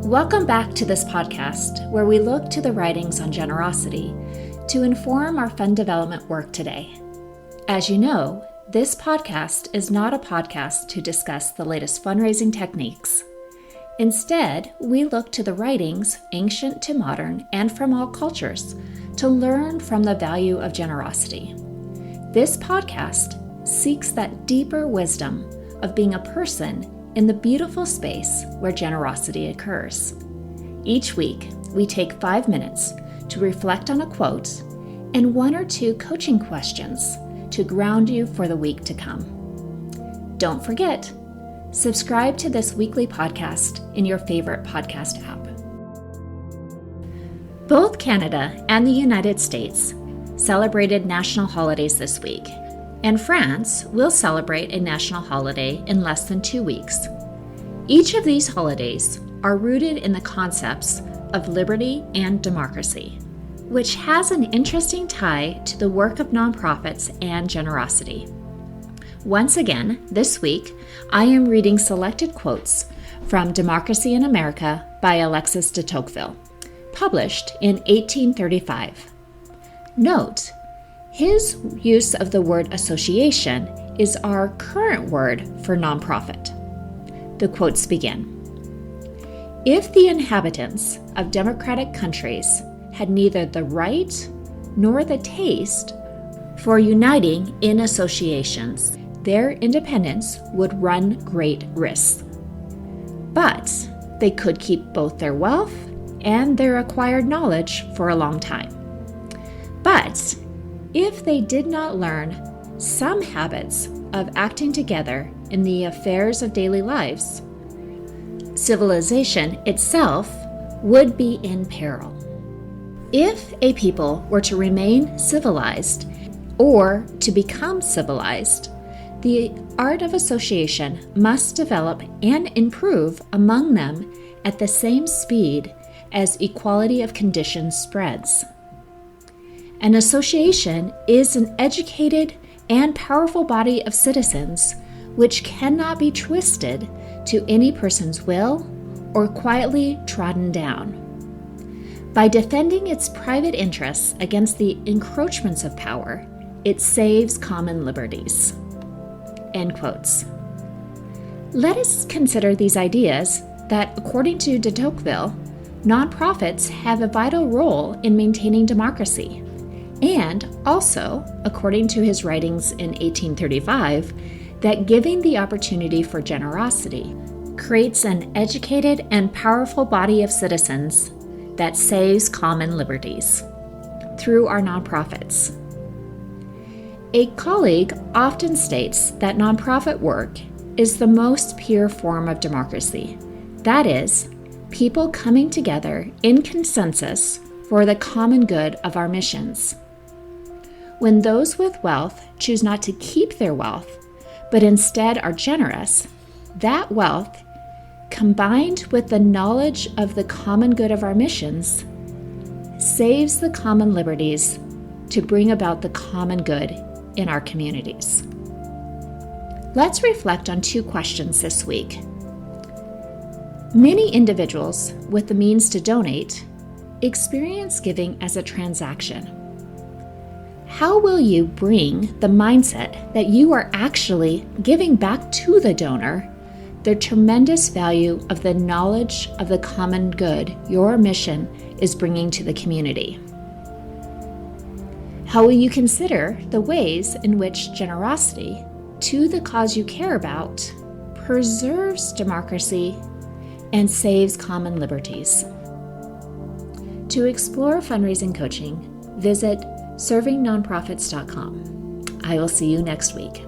Welcome back to this podcast where we look to the writings on generosity to inform our fund development work today. As you know, this podcast is not a podcast to discuss the latest fundraising techniques. Instead, we look to the writings, ancient to modern and from all cultures, to learn from the value of generosity. This podcast seeks that deeper wisdom of being a person in the beautiful space where generosity occurs. Each week, we take 5 minutes to reflect on a quote and 1 or 2 coaching questions to ground you for the week to come. Don't forget, subscribe to this weekly podcast in your favorite podcast app. Both Canada and the United States celebrated national holidays this week, and France will celebrate a national holiday in less than 2 weeks. Each of these holidays are rooted in the concepts of liberty and democracy, which has an interesting tie to the work of nonprofits and generosity. Once again, this week, I am reading selected quotes from Democracy in America by Alexis de Tocqueville, published in 1835. Note, his use of the word association is our current word for nonprofit. The quotes begin. If the inhabitants of democratic countries had neither the right nor the taste for uniting in associations, their independence would run great risks. But they could keep both their wealth and their acquired knowledge for a long time. But if they did not learn some habits of acting together in the affairs of daily lives, civilization itself would be in peril. If a people were to remain civilized or to become civilized, the art of association must develop and improve among them at the same speed as equality of conditions spreads. An association is an educated and powerful body of citizens which cannot be twisted to any person's will or quietly trodden down. By defending its private interests against the encroachments of power, it saves common liberties. End quotes. Let us consider these ideas that, according to de Tocqueville, nonprofits have a vital role in maintaining democracy. And also, according to his writings in 1835, that giving the opportunity for generosity creates an educated and powerful body of citizens that saves common liberties through our nonprofits. A colleague often states that nonprofit work is the most pure form of democracy. That is, people coming together in consensus for the common good of our missions. When those with wealth choose not to keep their wealth, but instead are generous, that wealth, combined with the knowledge of the common good of our missions, saves the common liberties to bring about the common good in our communities. Let's reflect on 2 questions this week. Many individuals with the means to donate experience giving as a transaction. How will you bring the mindset that you are actually giving back to the donor the tremendous value of the knowledge of the common good your mission is bringing to the community? How will you consider the ways in which generosity to the cause you care about preserves democracy and saves common liberties? To explore fundraising coaching, visit servingnonprofits.com. I will see you next week.